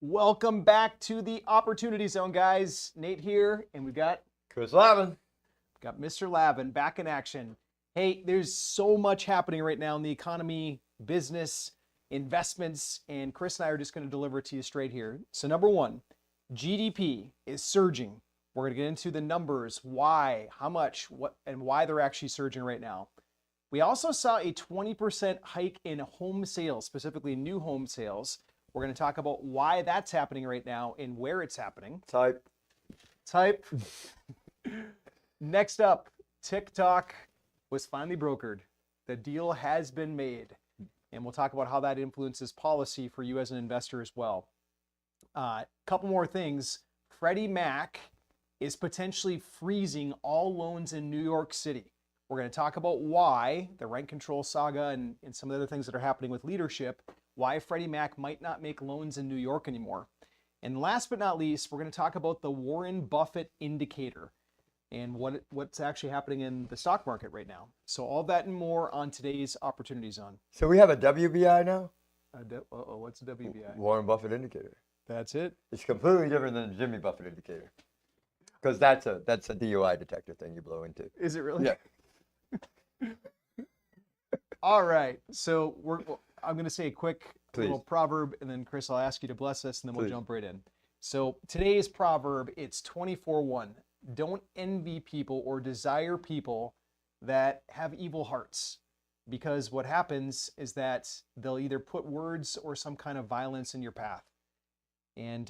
Welcome back to the Opportunity Zone, guys. Nate here, and we've got Chris Lavin. Mr. Lavin back in action. Hey, there's so much happening right now in the economy, business, investments, and Chris and I are just going to deliver it to you straight here. So number one, GDP is surging. We're going to get into the numbers, why, how much, what, and why they're actually surging right now. We also saw a 20% hike in home sales, specifically new home sales. We're going to talk about why that's happening right now and where it's happening. Type. Next up, TikTok was finally brokered. The deal has been made. And we'll talk about how that influences policy for you as an investor as well. Couple more things. Freddie Mac is potentially freezing all loans in New York City. We're going to talk about why, the rent control saga and some of the other things that are happening with leadership, why Freddie Mac might not make loans in New York anymore. And last but not least, we're going to talk about the Warren Buffett Indicator and what's actually happening in the stock market right now. So all that and more on today's Opportunity Zone. So we have a WBI now? What's a WBI? Warren Buffett Indicator. That's it. It's completely different than the Jimmy Buffett Indicator. Because that's a DUI detector thing you blow into. Is it really? Yeah. All right. So I'm going to say a quick little Please. proverb, and then Chris, I'll ask you to bless us, and then we'll Please. jump right in. So today's proverb, it's 24:1. Don't envy people or desire people that have evil hearts, because what happens is that they'll either put words or some kind of violence in your path. And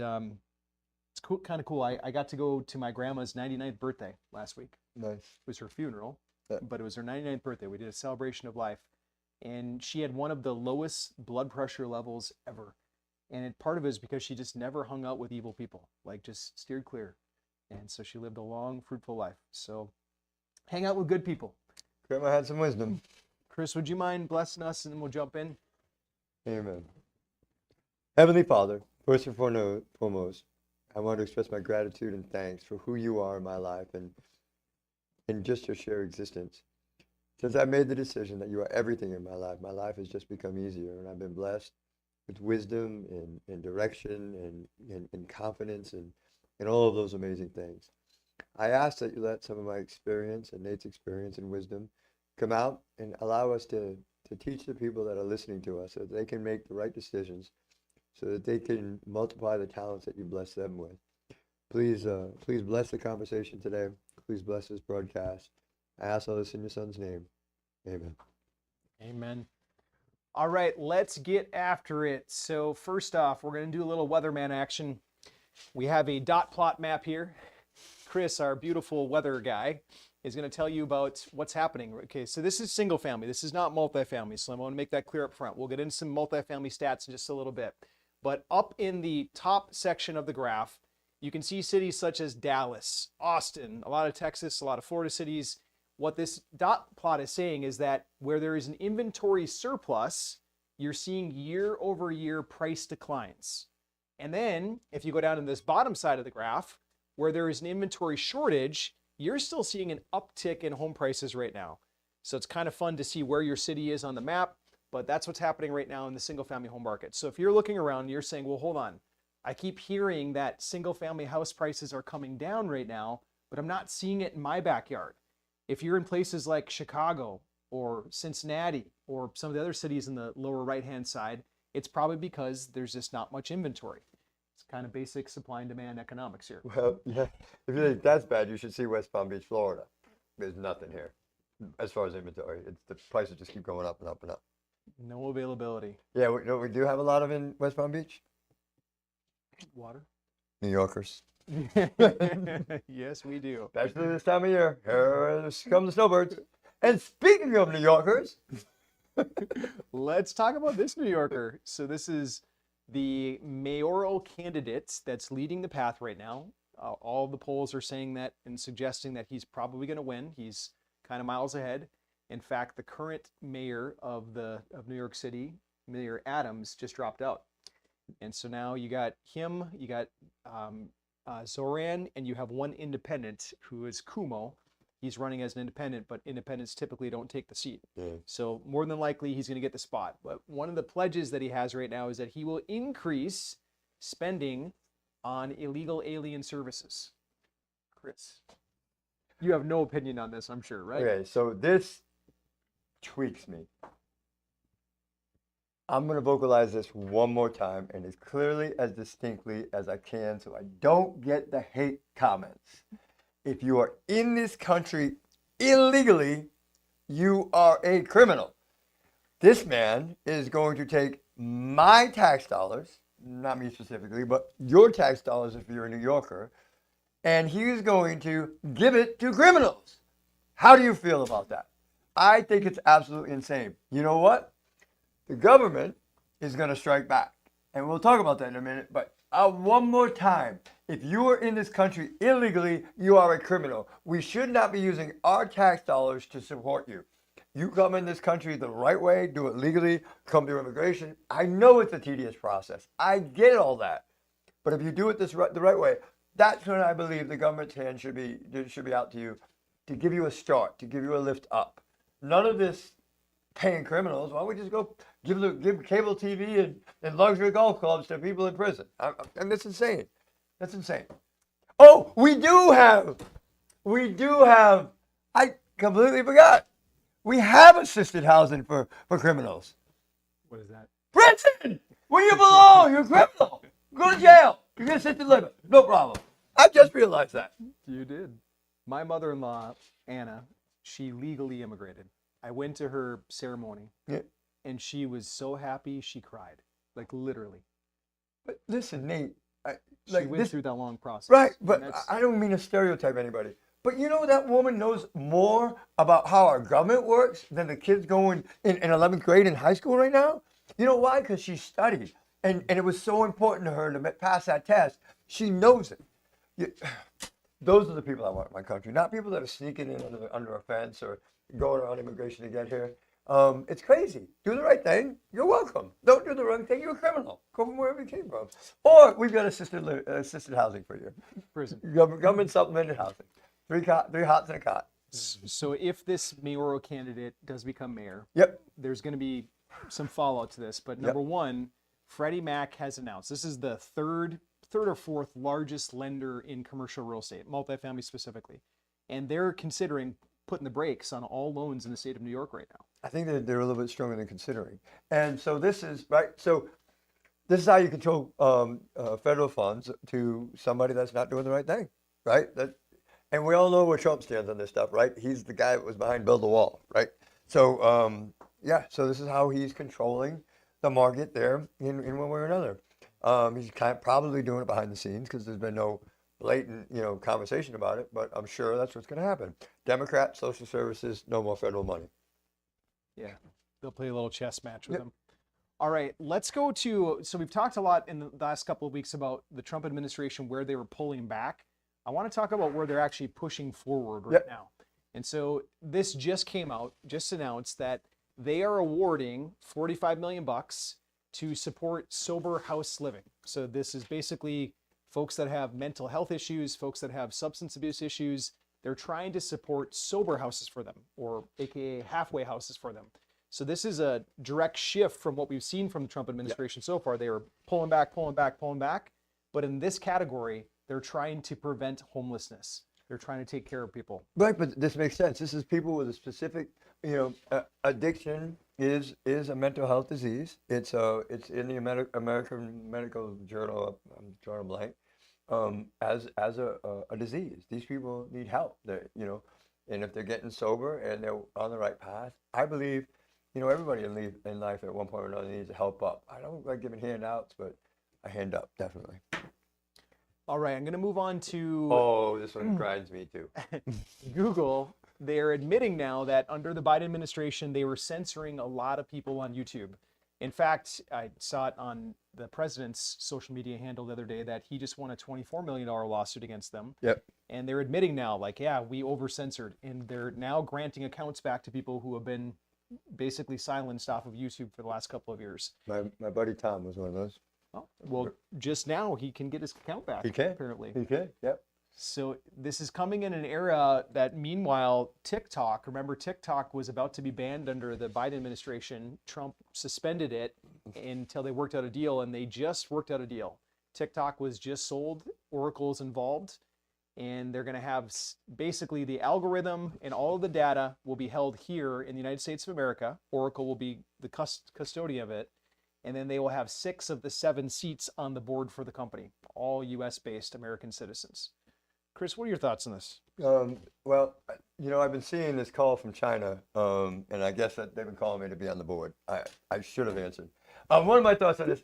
it's cool, kind of cool. I got to go to my grandma's 99th birthday last week. Nice. It was her funeral, Yeah. but it was her 99th birthday. We did a celebration of life, and she had one of the lowest blood pressure levels ever. And part of it is because she just never hung out with evil people, like just steered clear. And so she lived a long, fruitful life. So hang out with good people. Grandma had some wisdom. Chris, would you mind blessing us, and then we'll jump in? Amen. Heavenly Father, first and foremost, I want to express my gratitude and thanks for who you are in my life and just your sheer existence. Since I made the decision that you are everything in my life has just become easier, and I've been blessed with wisdom and direction and confidence and all of those amazing things. I ask that you let some of my experience and Nate's experience and wisdom come out and allow us to teach the people that are listening to us so that they can make the right decisions, so that they can multiply the talents that you bless them with. Please bless the conversation today. Please bless this broadcast. I ask all this in your son's name. Amen. Amen. All right, let's get after it. So first off, we're going to do a little weatherman action. We have a dot plot map here. Chris, our beautiful weather guy, is going to tell you about what's happening. Okay, so this is single family. This is not multifamily, so I want to make that clear up front. We'll get into some multifamily stats in just a little bit. But up in the top section of the graph, you can see cities such as Dallas, Austin, a lot of Texas, a lot of Florida cities. What this dot plot is saying is that where there is an inventory surplus, you're seeing year over year price declines. And then if you go down to this bottom side of the graph, where there is an inventory shortage, you're still seeing an uptick in home prices right now. So it's kind of fun to see where your city is on the map, but that's what's happening right now in the single family home market. So if you're looking around and you're saying, well, hold on, I keep hearing that single family house prices are coming down right now, but I'm not seeing it in my backyard. If you're in places like Chicago or Cincinnati or some of the other cities in the lower right-hand side, it's probably because there's just not much inventory. It's kind of basic supply and demand economics here. Well, yeah. If you think that's bad, you should see West Palm Beach, Florida. There's nothing here as far as inventory. The prices just keep going up and up and up. No availability. Yeah, we do have a lot of in West Palm Beach? Water? New Yorkers. Yes, we do. Especially this time of year. Here come the snowbirds. And speaking of New Yorkers, let's talk about this New Yorker. So this is the mayoral candidate that's leading the path right now. All the polls are saying that and suggesting that he's probably going to win. He's kind of miles ahead. In fact, the current mayor of New York City, Mayor Adams, just dropped out. And so now you got him, you got Zoran, and you have one independent who is Kumo. He's running as an independent, but independents typically don't take the seat. Yeah. So more than likely, he's going to get the spot. But one of the pledges that he has right now is that he will increase spending on illegal alien services. Chris, you have no opinion on this, I'm sure, right? Okay, so this tweaks me. I'm going to vocalize this one more time and as clearly, as distinctly as I can so I don't get the hate comments. If you are in this country illegally, you are a criminal. This man is going to take my tax dollars, not me specifically, but your tax dollars if you're a New Yorker, and he's going to give it to criminals. How do you feel about that? I think it's absolutely insane. You know what? The government is going to strike back. And we'll talk about that in a minute. But one more time, if you are in this country illegally, you are a criminal. We should not be using our tax dollars to support you. You come in this country the right way, do it legally, come through immigration. I know it's a tedious process. I get all that. But if you do it the right way, that's when I believe the government's hand should be out to you to give you a start, to give you a lift up. None of this paying criminals. Why don't we just go give cable TV and luxury golf clubs to people in prison? And that's insane. That's insane. Oh, we do have, I completely forgot. We have assisted housing for criminals. What is that? Prison! Where you belong, you're a criminal. Go to jail. You get assisted living. No problem. I just realized that. You did. My mother-in-law, Anna, she legally immigrated. I went to her ceremony, and she was so happy she cried, like literally. But listen, Nate, She went through that long process. Right, but I don't mean to stereotype anybody. But you know that woman knows more about how our government works than the kids going in 11th grade in high school right now? You know why? Because she studied, and it was so important to her to pass that test. She knows it. Those are the people I want in my country, not people that are sneaking in under a fence or going around immigration to get here. It's crazy. Do the right thing. You're welcome. Don't do the wrong thing. You're a criminal. Go from wherever you came from. Or we've got assisted housing for you. Prison. Government supplemented housing. Three hots and a cot. So if this mayoral candidate does become mayor, Yep. there's going to be some fallout to this. But number one, Freddie Mac has announced this is the third or fourth largest lender in commercial real estate, multifamily specifically, and they're considering putting the brakes on all loans in the state of New York right now. I think that they're a little bit stronger than considering. And so this is right. So this is how you control federal funds to somebody that's not doing the right thing, right? And we all know where Trump stands on this stuff, right? He's the guy that was behind Build the Wall, right? So so this is how he's controlling the market there in one way or another. He's probably doing it behind the scenes because there's been no blatant, conversation about it, but I'm sure that's what's going to happen. Democrat, social services, no more federal money. Yeah, they'll play a little chess match with them. All right, let's go to, so we've talked a lot in the last couple of weeks about the Trump administration, where they were pulling back. I want to talk about where they're actually pushing forward right now. And so this just came out, just announced that they are awarding $45 million to support sober house living. So this is basically folks that have mental health issues, folks that have substance abuse issues. They're trying to support sober houses for them, or AKA halfway houses for them. So this is a direct shift from what we've seen from the Trump administration so far. They were pulling back. But in this category, they're trying to prevent homelessness. They're trying to take care of people. Right, but this makes sense. This is people with a specific, addiction is a mental health disease. It's in the American Medical Journal. I'm drawing a blank. As a disease, these people need help. And if they're getting sober and they're on the right path, I believe, everybody in life at one point or another needs to help up. I don't like giving handouts, but a hand up definitely. All right, I'm going to move on to... Oh, this one grinds me too. Google. They're admitting now that under the Biden administration, they were censoring a lot of people on YouTube. In fact, I saw it on the president's social media handle the other day that he just won a $24 million lawsuit against them. Yep. And they're admitting now, we over-censored. And they're now granting accounts back to people who have been basically silenced off of YouTube for the last couple of years. My buddy Tom was one of those. Oh, well, just now he can get his account back. He can. Apparently. He can, yep. So this is coming in an era that, meanwhile, TikTok, remember TikTok was about to be banned under the Biden administration. Trump suspended it until they worked out a deal, and they just worked out a deal. TikTok was just sold. Oracle's involved, and they're going to have basically the algorithm and all of the data will be held here in the United States of America. Oracle will be the custodian of it, and then they will have 6 of the 7 seats on the board for the company, all US-based American citizens. Chris, what are your thoughts on this? Well, I've been seeing this call from China, and I guess that they've been calling me to be on the board. I should have answered. One of my thoughts on this,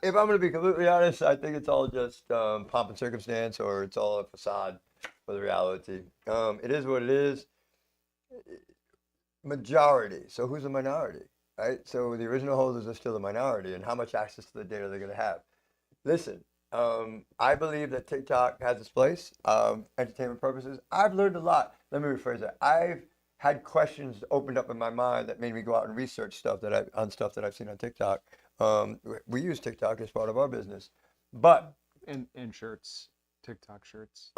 if I'm going to be completely honest, I think it's all just pomp and circumstance, or it's all a facade for the reality. It is what it is. Majority. So who's the minority, right? So the original holders are still the minority, and how much access to the data they're going to have. Listen, I believe that TikTok has its place, entertainment purposes. I've learned a lot. Let me rephrase that. I've had questions opened up in my mind that made me go out and research stuff that I've seen on TikTok. We use TikTok as part of our business, but And shirts, TikTok shirts.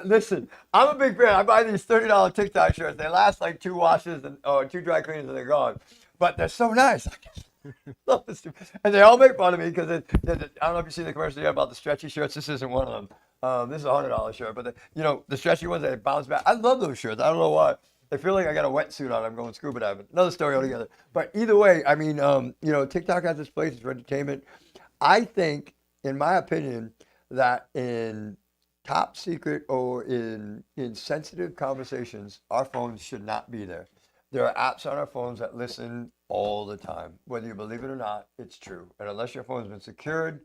Listen, I'm a big fan. I buy these $30 TikTok shirts. They last like 2 washes or 2 dry cleans and they're gone, but they're so nice. Love this, and they all make fun of me because I don't know if you see the commercial yet about the stretchy shirts. This isn't one of them. This is a $100 shirt, but the stretchy ones that bounce back. I love those shirts. I don't know why. I feel like I got a wetsuit on. I'm going scuba diving. Another story altogether. But either way, I mean, TikTok has its place. It's for entertainment. I think, in my opinion, that in top secret or in sensitive conversations, our phones should not be there. There are apps on our phones that listen all the time. Whether you believe it or not, it's true. And unless your phone's been secured,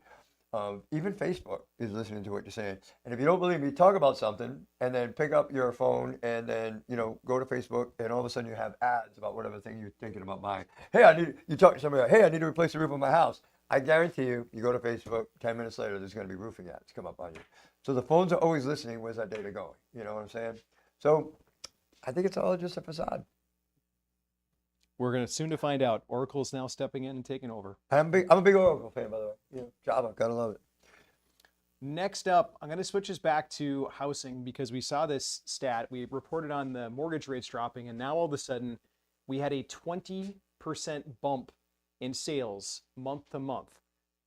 even Facebook is listening to what you're saying. And if you don't believe me, talk about something and then pick up your phone and then, go to Facebook and all of a sudden you have ads about whatever thing you're thinking about buying. Hey, you talk to somebody, hey, I need to replace the roof on my house. I guarantee you go to Facebook, 10 minutes later, there's going to be roofing ads come up on you. So the phones are always listening. Where's that data going? You know what I'm saying? So I think it's all just a facade. We're going to soon to find out. Oracle's now stepping in and taking over. I'm a big Oracle fan, by the way. Java, gotta love it. Next up, I'm going to switch us back to housing because we saw this stat. We reported on the mortgage rates dropping, and now all of a sudden we had a 20% bump in sales month to month.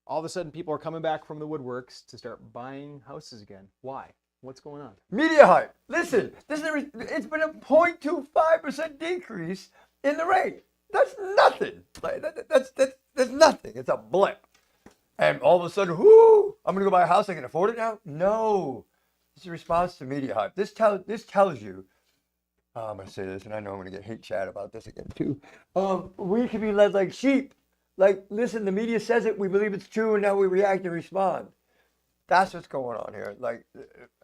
All of a sudden people are coming back from the woodworks to start buying houses again. Why? What's going on? Media hype. Listen, it's been a 0.25% decrease in the rate. That's nothing. That's nothing. It's a blip. And all of a sudden, I'm gonna go buy a house. I can afford it now. No, it's a response to media hype. This tells you. I'm gonna say this, and I know I'm gonna get hate chat about this again too. We can be led like sheep. Like, listen, the media says it. We believe it's true, and now we react and respond. That's what's going on here. Like,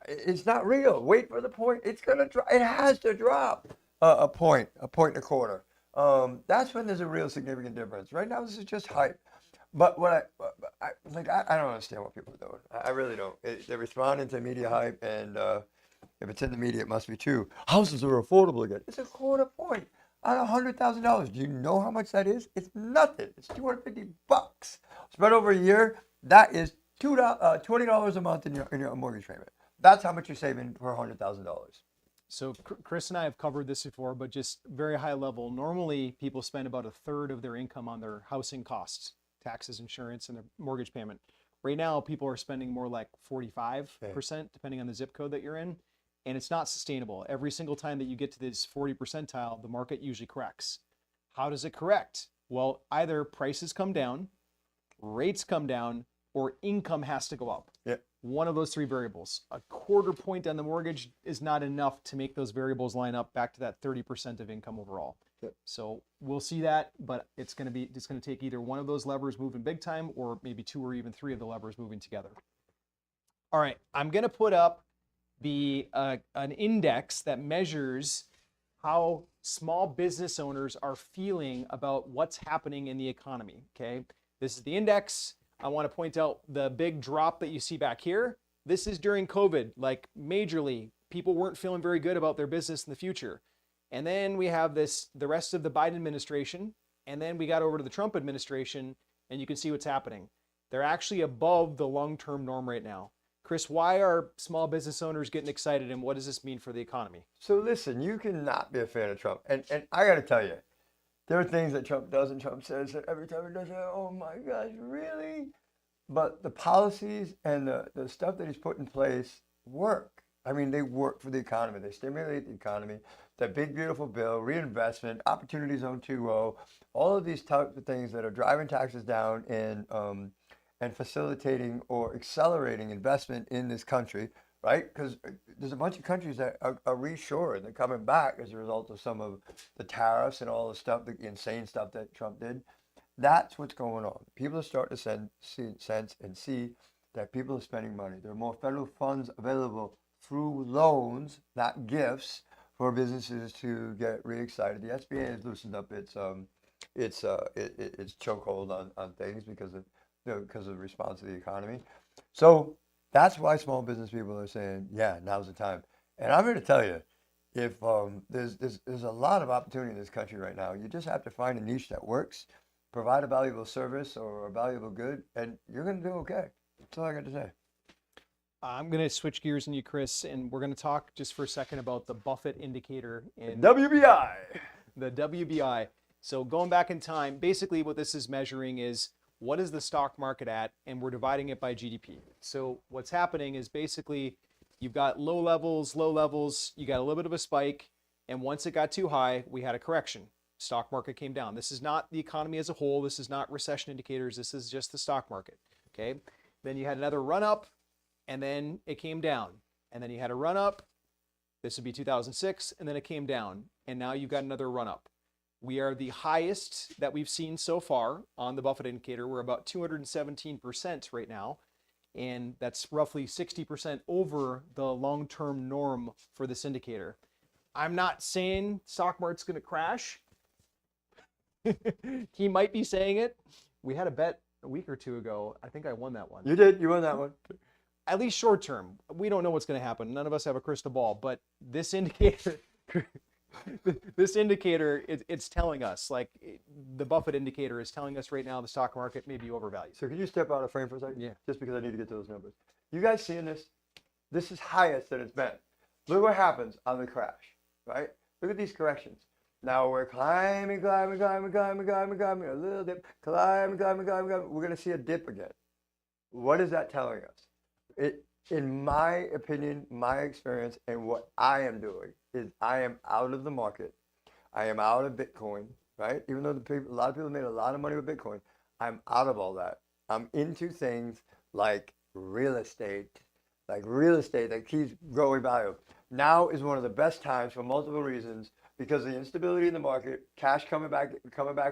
it's not real. Wait for the point. It's gonna drop. It has to drop a point and a quarter. That's when there's a real significant difference. Right now, this is just hype. But what I don't understand what people are doing. I really don't. They're responding to media hype, and if it's in the media, it must be true. Houses are affordable again. It's a quarter point on $100,000. Do you know how much that is? It's nothing. It's $250. Spread over a year, that is $20 a month in your mortgage payment. That's how much you're saving for $100,000. So Chris and I have covered this before, but just very high level. Normally, people spend about a third of their income on their housing costs, taxes, insurance, and their mortgage payment. Right now, people are spending more like 45%, depending on the zip code that you're in, and it's not sustainable. Every single time that you get to this 40 percentile, the market usually corrects. How does it correct? Well, either prices come down, rates come down, or income has to go up. Yep. One of those 3 variables. A quarter point on the mortgage is not enough to make those variables line up back to that 30% of income overall. Yep. So we'll see that, but it's going to take either one of those levers moving big time, or maybe 2 or even 3 of the levers moving together. All right, I'm going to put up an index that measures how small business owners are feeling about what's happening in the economy. Okay, this is the index. I want to point out the big drop that you see back here. This is during COVID, like majorly. People weren't feeling very good about their business in the future. And then we have the rest of the Biden administration, and then we got over to the Trump administration, and you can see what's happening. They're actually above the long-term norm right now. Chris, why are small business owners getting excited, and what does this mean for the economy? So listen, you cannot be a fan of Trump. And I got to tell you, there are things that Trump does and Trump says that every time he does it, oh my gosh, really? but the policies and the stuff that he's put in place work. I mean, they work for the economy. They stimulate the economy. That big, beautiful bill, reinvestment, Opportunity Zone 2.0, all of these types of things that are driving taxes down and facilitating or accelerating investment in this country, right? Because there's a bunch of countries that are reshoring. They're coming back as a result of some of the tariffs and all the stuff, the insane stuff that Trump did. That's what's going on. People are starting to sense and see that people are spending money. There are more federal funds available through loans, not gifts, for businesses to get really excited. The SBA has loosened up its chokehold on things because of the response to the economy. So that's why small business people are saying, yeah, now's the time. And I'm here to tell you, if there's a lot of opportunity in this country right now. You just have to find a niche that works, provide a valuable service or a valuable good, and you're going to do okay. That's all I got to say. I'm going to switch gears on you, Chris, and we're going to talk just for a second about the Buffett Indicator and WBI. the WBI. So going back in time, basically what this is measuring is what is the stock market at, and we're dividing it by GDP. So what's happening is basically you've got low levels, you got a little bit of a spike, and once it got too high, we had a correction. Stock market came down. This is not the economy as a whole. This is not recession indicators. This is just the stock market. Okay. Then you had another run up, and then it came down. And then you had a run up. This would be 2006, and then it came down. And now you've got another run up. We are the highest that we've seen so far on the Buffett Indicator. We're about 217% right now. And that's roughly 60% over the long-term norm for this indicator. I'm not saying stock market's going to crash. He might be saying it. We had a bet a week or two ago. I think I won that one. You did. You won that one. At least short term. We don't know what's going to happen. None of us have a crystal ball. But this indicator, it's telling us, like the Buffett Indicator is telling us right now the stock market may be overvalued. So can you step out of frame for a second? Yeah. Just because I need to get to those numbers. You guys seeing this? This is highest that it's been. Look what happens on the crash, right? Look at these corrections. Now we're climbing, a little dip, climbing. We're going to see a dip again. What is that telling us? In my opinion, my experience, and what I am doing is I am out of the market. I am out of Bitcoin, right? Even though a lot of people made a lot of money with Bitcoin, I'm out of all that. I'm into things like real estate that keeps growing value. Now is one of the best times for multiple reasons because of the instability in the market, cash coming back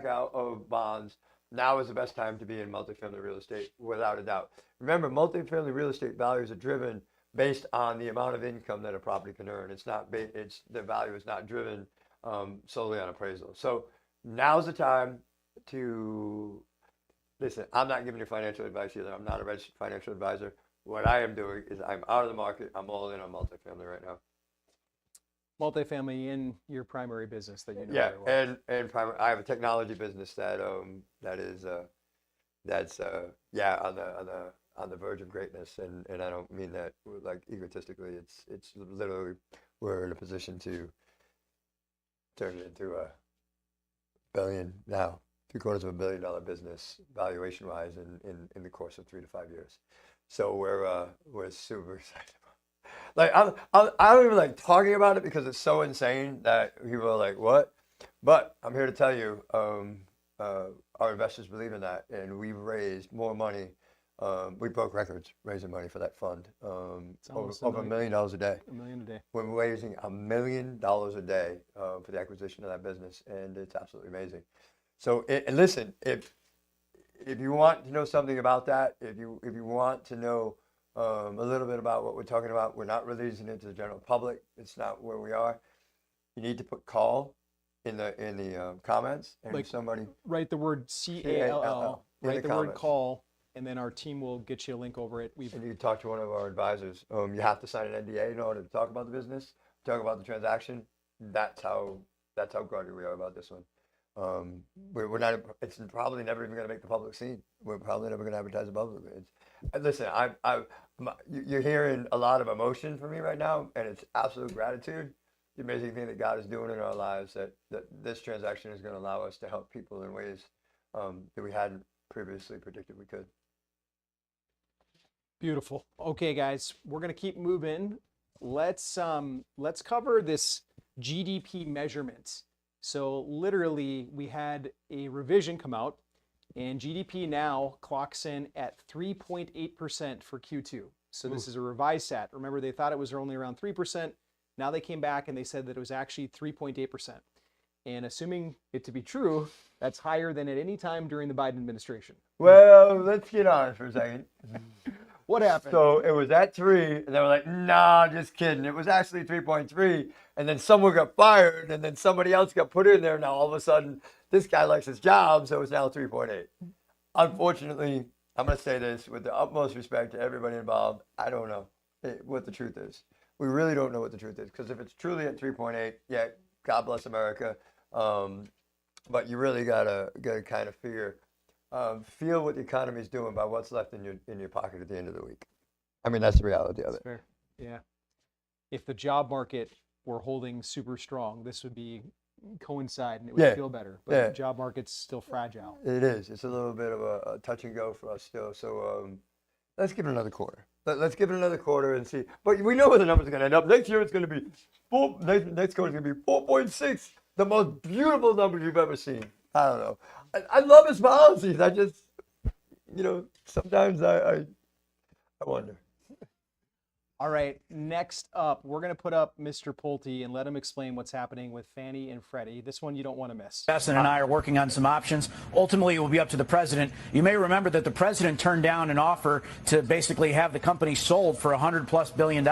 out of bonds. Now is the best time to be in multifamily real estate, without a doubt. Remember, multifamily real estate values are driven based on the amount of income that a property can earn. The value is not driven solely on appraisal. So now's the time to listen. I'm not giving you financial advice either. I'm not a registered financial advisor. What I am doing is I'm out of the market. I'm all in on multifamily right now. Multifamily in your primary business that you know Yeah, very well. and I have a technology business that's on the verge of greatness, and I don't mean that like egotistically. It's literally we're in a position to turn it into a $1 billion now, $750 million business valuation wise in the course of 3 to 5 years. So we're super excited. Like I don't even like talking about it because it's so insane that people are like, what? But I'm here to tell you, our investors believe in that, and we've raised more money. We broke records raising money for that fund. Over $1 million a day. $1 million a day. We're raising $1 million a day for the acquisition of that business, and it's absolutely amazing. So, and listen, if you want to know something about that, if you want to know a little bit about what we're talking about, we're not releasing it to the general public. It's not where we are. You need to put call in the comments, and Like, somebody write the word CALL, write the word comments. call, and then our team will get you a link over it. And you talk to one of our advisors. You have to sign an NDA in order to talk about the business, talk about the transaction. That's how guarded we are about this one. We're not. It's probably never even going to make the public scene. We're probably never going to advertise it publicly. Listen, you're hearing a lot of emotion from me right now, and it's absolute gratitude. The amazing thing that God is doing in our lives, that this transaction is going to allow us to help people in ways that we hadn't previously predicted we could. Beautiful. Okay, guys, we're gonna keep moving. Let's cover this GDP measurement. So literally, we had a revision come out, and GDP now clocks in at 3.8% for Q2. So this is a revised stat. Remember, they thought it was only around 3%. Now they came back and they said that it was actually 3.8%. And assuming it to be true, that's higher than at any time during the Biden administration. Well, let's get honest for a second. What happened? So it was at 3, and they were like, nah, just kidding. It was actually 3.3, and then someone got fired, and then somebody else got put in there. Now, all of a sudden, this guy likes his job, so it's now 3.8. Unfortunately, I'm going to say this with the utmost respect to everybody involved. I don't know what the truth is. We really don't know what the truth is, because if it's truly at 3.8, yeah, God bless America. But you really gotta kind of feel what the economy is doing by what's left in your pocket at the end of the week. I mean, that's the reality of That's it. fair. Yeah. If the job market were holding super strong, this would be coincide and it would feel better. But the job market's still fragile. It is. It's a little bit of a touch and go for us still. So let's give it another quarter. Let's give it another quarter and see. But we know where the numbers are going to end up. Next year it's going to be next quarter is going to be 4.6. The most beautiful numbers you've ever seen. I don't know. I love his policies. I just, sometimes I wonder. All right, next up, we're going to put up Mr. Pulte and let him explain what's happening with Fannie and Freddie. This one you don't want to miss. President and I are working on some options. Ultimately, it will be up to the president. You may remember that the president turned down an offer to basically have the company sold for $100+ billion.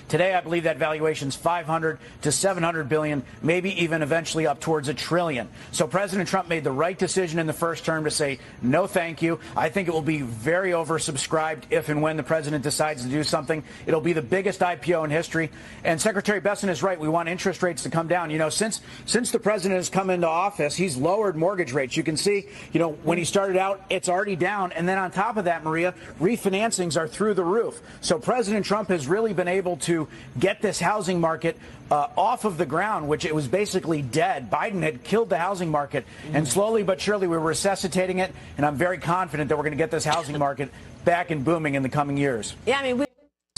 Today, I believe that valuation is $500 to $700 billion, maybe even eventually up towards $1 trillion. So President Trump made the right decision in the first term to say no, thank you. I think it will be very oversubscribed if and when the president decides to do something. It'll be the biggest IPO in history. And Secretary Besson is right. We want interest rates to come down. Since the president has come into office, he's lowered mortgage rates. You can see, when he started out, it's already down. And then on top of that, Maria, refinancings are through the roof. So President Trump has really been able to get this housing market off of the ground, which it was basically dead. Biden had killed the housing market. And slowly but surely, we're resuscitating it. And I'm very confident that we're going to get this housing market back and booming in the coming years. Yeah,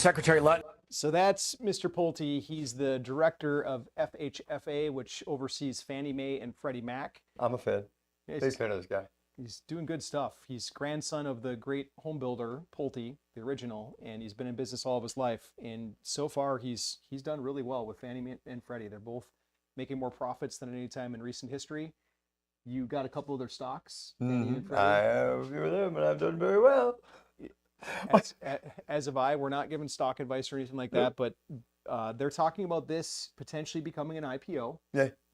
Secretary Lutton. So that's Mr. Pulte. He's the director of FHFA, which oversees Fannie Mae and Freddie Mac. I'm a fan. Big fan of this guy. He's doing good stuff. He's grandson of the great home builder, Pulte, the original, and he's been in business all of his life. And so far, he's done really well with Fannie Mae and Freddie. They're both making more profits than at any time in recent history. You got a couple of their stocks, Fannie and Freddie. I have a few of them, and I've done very well. As of we're not giving stock advice or anything like that, but they're talking about this potentially becoming an IPO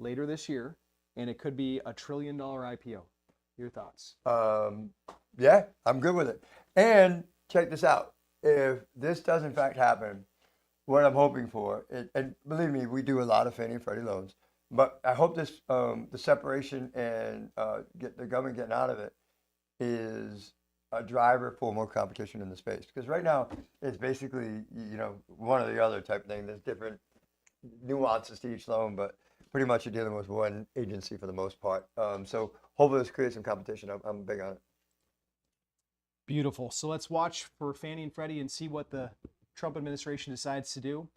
later this year, and it could be $1 trillion IPO. Your thoughts? Yeah, I'm good with it. And check this out. If this does in fact happen, what I'm hoping for, and believe me, we do a lot of Fannie and Freddie loans, but I hope this the separation and get the government getting out of it is a driver for more competition in the space. Because right now it's basically, one or the other type thing. There's different nuances to each loan, but pretty much you're dealing with one agency for the most part. So hopefully this creates some competition. I'm big on it. Beautiful. So let's watch for Fannie and Freddie and see what the Trump administration decides to do.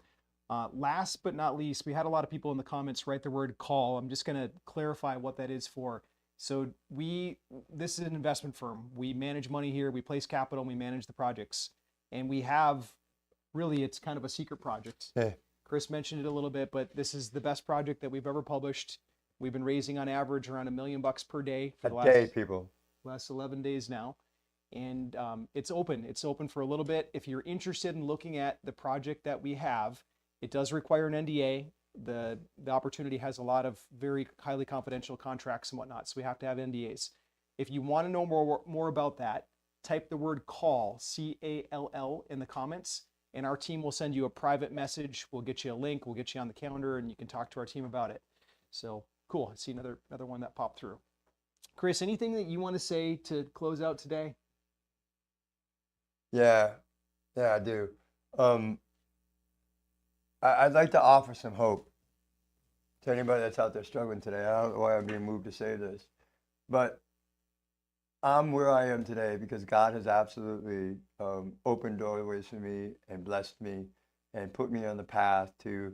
Last but not least, we had a lot of people in the comments write the word call. I'm just going to clarify what that is for. So this is an investment firm. We manage money here, we place capital, and we manage the projects. And we have, really, it's kind of a secret project. Yeah. Chris mentioned it a little bit, but this is the best project that we've ever published. We've been raising on average around $1 million per day for the last 11 days now. And it's open. It's open for a little bit. If you're interested in looking at the project that we have, it does require an NDA. The opportunity has a lot of very highly confidential contracts and whatnot, so we have to have NDAs. If you want to know more about that, type the word call, C-A-L-L, in the comments, and our team will send you a private message. We'll get you a link, we'll get you on the calendar, and you can talk to our team about it. So cool. I see another one that popped through. Chris, anything that you want to say to close out today? Yeah, I do. I'd like to offer some hope to anybody that's out there struggling today. I don't know why I'm being moved to say this, but I'm where I am today because God has absolutely opened doorways for me and blessed me and put me on the path to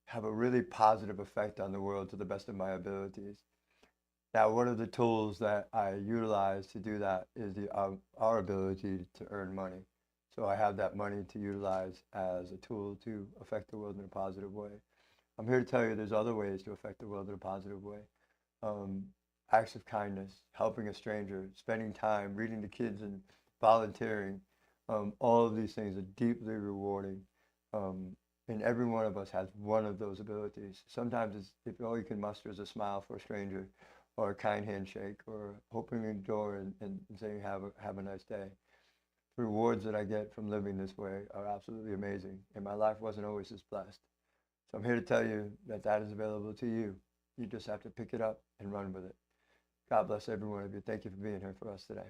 have a really positive effect on the world to the best of my abilities. Now, one of the tools that I utilize to do that is our ability to earn money. So I have that money to utilize as a tool to affect the world in a positive way. I'm here to tell you there's other ways to affect the world in a positive way. Acts of kindness, helping a stranger, spending time, reading to kids and volunteering. All of these things are deeply rewarding. And every one of us has one of those abilities. Sometimes it's, if all you can muster is a smile for a stranger or a kind handshake or opening the door and saying have a nice day. The rewards that I get from living this way are absolutely amazing. And my life wasn't always this blessed. So I'm here to tell you that that is available to you. You just have to pick it up and run with it. God bless every one of you. Thank you for being here for us today.